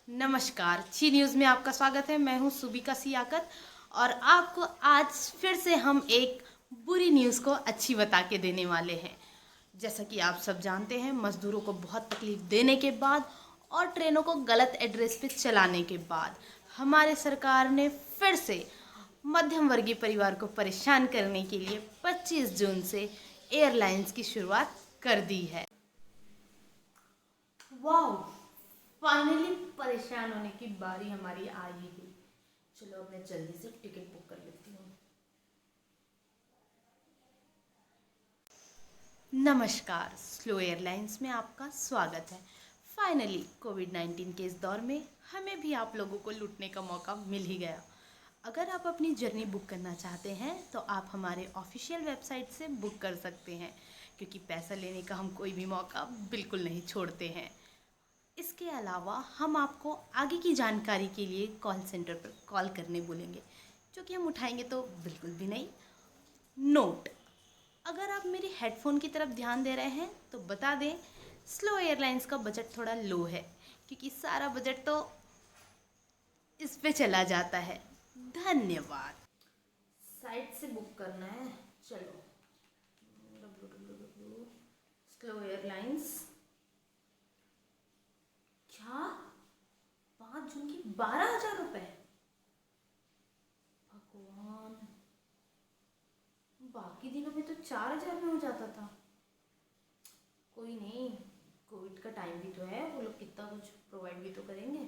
नमस्कार, ची न्यूज़ में आपका स्वागत है। मैं हूं सुबिका सियाकत और आपको आज फिर से हम एक बुरी न्यूज़ को अच्छी बता के देने वाले हैं। जैसा कि आप सब जानते हैं, मज़दूरों को बहुत तकलीफ देने के बाद और ट्रेनों को गलत एड्रेस पे चलाने के बाद हमारे सरकार ने फिर से मध्यम वर्गीय परिवार को परेशान करने के लिए 25 जून से एयरलाइंस की शुरुआत कर दी है। वाह, फाइनली परेशान होने की बारी हमारी आई ही। चलो अब मैं जल्दी से टिकट बुक कर लेती हूँ। नमस्कार, स्लो एयरलाइंस में आपका स्वागत है। फाइनली कोविड-19 के इस दौर में हमें भी आप लोगों को लूटने का मौका मिल ही गया। अगर आप अपनी जर्नी बुक करना चाहते हैं तो आप हमारे ऑफिशियल वेबसाइट से बुक कर सकते हैं, क्योंकि पैसा लेने का हम कोई भी मौका बिल्कुल नहीं छोड़ते हैं। इसके अलावा हम आपको आगे की जानकारी के लिए कॉल सेंटर पर कॉल करने बोलेंगे, जो कि हम उठाएंगे तो बिल्कुल भी नहीं। नोट, अगर आप मेरे हेडफोन की तरफ ध्यान दे रहे हैं तो बता दें, स्लो एयरलाइंस का बजट थोड़ा लो है, क्योंकि सारा बजट तो इस पे चला जाता है। धन्यवाद। साइट से बुक करना है, चलो www स्लो एयरलाइंस। क्या 5 जून की 12,000 रुपये? भगवान, बाकी दिनों में तो 4,000 में हो जाता था। कोई नहीं, कोविड का टाइम भी तो है, वो लोग कितना कुछ प्रोवाइड भी तो करेंगे।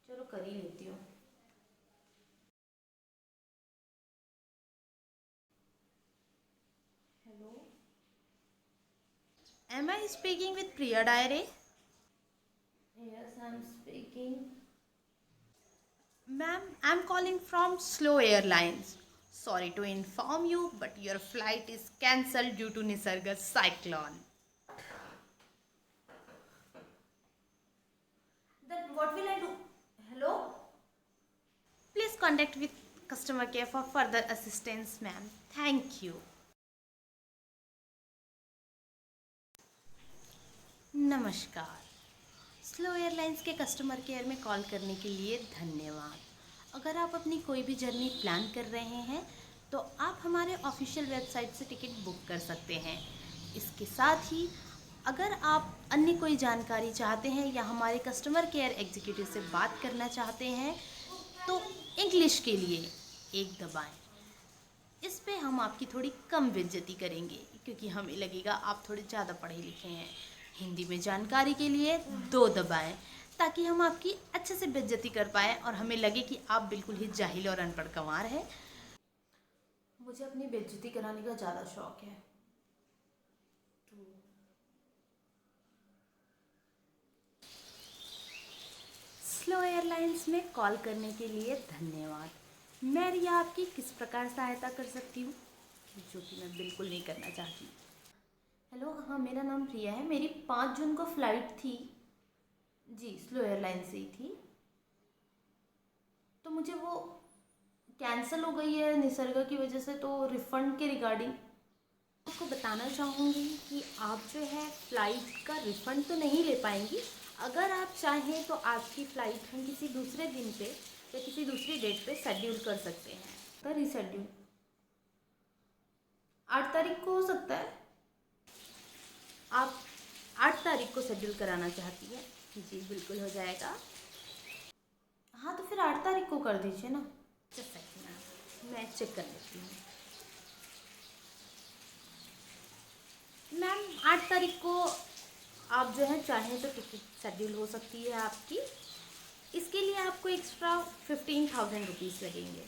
चलो कर ही लेती हूँ। Hello, am I speaking with Priya डायरे? Yes, I am speaking. Ma'am, I'm calling from Slow Airlines. Sorry to inform you, but your flight is cancelled due to Nisarga cyclone. Then what will I do? Hello? Please contact with customer care for further assistance, ma'am. Thank you. नमस्कार, slow airlines के customer care में call करने के लिए धन्यवाद। अगर आप अपनी कोई भी जर्नी प्लान कर रहे हैं तो आप हमारे ऑफिशियल वेबसाइट से टिकट बुक कर सकते हैं। इसके साथ ही अगर आप अन्य कोई जानकारी चाहते हैं या हमारे कस्टमर केयर एग्जीक्यूटिव से बात करना चाहते हैं तो इंग्लिश के लिए 1 दबाएं। इस पे हम आपकी थोड़ी कम बेइज्जती करेंगे, क्योंकि हमें लगेगा आप थोड़े ज़्यादा पढ़े लिखे हैं। हिंदी में जानकारी के लिए 2 दबाएं, ताकि हम आपकी अच्छे से बेइज्जती कर पाएँ और हमें लगे कि आप बिल्कुल ही जाहिल और अनपढ़ गंवार हैं। मुझे अपनी बेइज्जती कराने का ज़्यादा शौक है। स्लो एयरलाइंस में कॉल करने के लिए धन्यवाद। मैं रिया आपकी किस प्रकार सहायता कर सकती हूँ, जो कि मैं बिल्कुल नहीं करना चाहती। हेलो, हाँ मेरा नाम प्रिया है। मेरी 5 जून को फ़्लाइट थी जी, स्लो एयरलाइन से ही थी। तो मुझे वो कैंसिल हो गई है निसर्ग की वजह से, तो रिफ़ंड के रिगार्डिंग आपको बताना चाहूँगी कि आप जो है फ़्लाइट का रिफ़ंड तो नहीं ले पाएंगी। अगर आप चाहें तो आपकी फ़्लाइट हम किसी दूसरे दिन पे या किसी दूसरी डेट पे शेड्यूल कर सकते हैं। तो रीशेड्यूल 8 तारीख को हो सकता है। आप 8 तारीख को शेड्यूल कराना चाहती हैं? जी बिल्कुल हो जाएगा। हाँ तो फिर 8 तारीख को कर दीजिए ना। जस्ट सेकंड, मैं चेक कर लेती हूँ। मैम 8 तारीख को आप जो है चाहें तो टिकट शेड्यूल हो सकती है आपकी। इसके लिए आपको एक्स्ट्रा 15,000 रुपीज़ लगेंगे।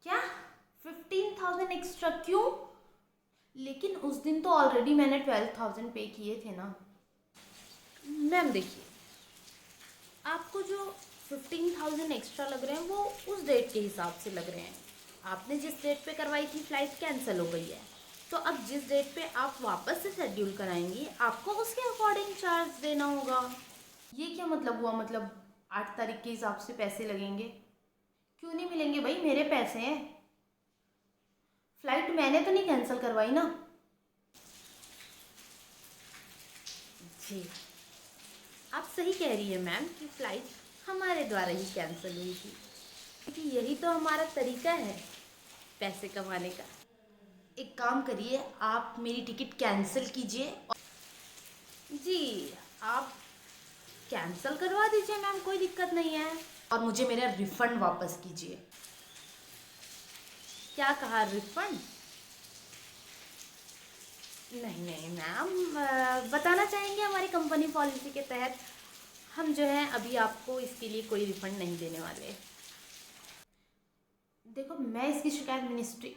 क्या 15,000 एक्स्ट्रा क्यों? लेकिन उस दिन तो ऑलरेडी मैंने 12,000 पे किए थे ना। मैम देखिए, आपको जो 15,000 एक्स्ट्रा लग रहे हैं वो उस डेट के हिसाब से लग रहे हैं। आपने जिस डेट पे करवाई थी फ़्लाइट कैंसिल हो गई है, तो अब जिस डेट पे आप वापस से शेड्यूल कराएंगी आपको उसके अकॉर्डिंग चार्ज देना होगा। ये क्या मतलब हुआ? मतलब 8 तारीख के हिसाब से पैसे लगेंगे? क्यों नहीं मिलेंगे भाई, मेरे पैसे हैं। फ़्लाइट मैंने तो नहीं कैंसिल करवाई ना। जी, आप सही कह रही है मैम कि फ़्लाइट हमारे द्वारा ही कैंसिल हुई थी, क्योंकि यही तो हमारा तरीका है पैसे कमाने का। एक काम करिए, आप मेरी टिकट कैंसिल कीजिए जी, आप कैंसिल करवा दीजिए मैम, कोई दिक्कत नहीं है। और मुझे मेरा रिफ़ंड वापस कीजिए। क्या कहा, रिफ़ंड? नहीं नहीं मैम, बताना चाहेंगे हमारी कंपनी पॉलिसी के तहत हम जो है अभी आपको इसके लिए कोई रिफ़ंड नहीं देने वाले। देखो, मैं इसकी शिकायत मिनिस्ट्री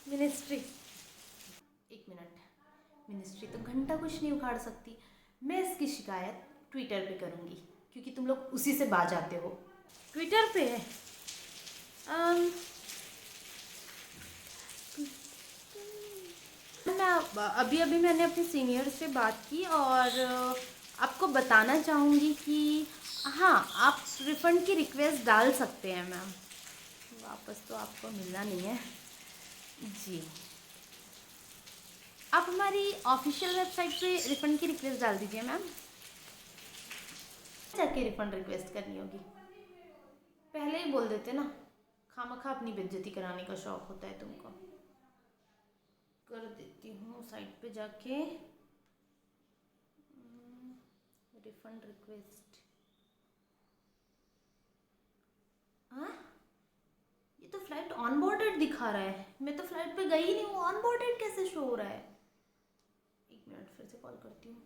मिनिस्ट्री एक मिनट, मिनिस्ट्री तो घंटा कुछ नहीं उखाड़ सकती। मैं इसकी शिकायत ट्विटर पे करूँगी, क्योंकि तुम लोग उसी से बाज आते हो। ट्विटर पे अम, मैं अभी अभी मैंने अपने सीनियर से बात की और आपको बताना चाहूँगी कि हाँ, आप रिफ़ंड की रिक्वेस्ट डाल सकते हैं मैम। वापस तो आपको मिलना नहीं है जी। आप हमारी ऑफिशियल वेबसाइट पे रिफ़ंड की रिक्वेस्ट डाल दीजिए मैम। जाके रिफ़ंड रिक्वेस्ट करनी होगी, पहले ही बोल देते ना, खामखा अपनी बेइज्जती कराने का शौक़ होता है तुमको। कर देती हूँ साइट पे जाके रिफ़ंड रिक्वेस्ट। हाँ, ये तो फ़्लाइट ऑन बोर्डेड दिखा रहा है, मैं तो फ़्लाइट पे गई ही नहीं हूँ, ऑन बोर्डेड कैसे शो हो रहा है? एक मिनट, फिर से कॉल करती हूँ।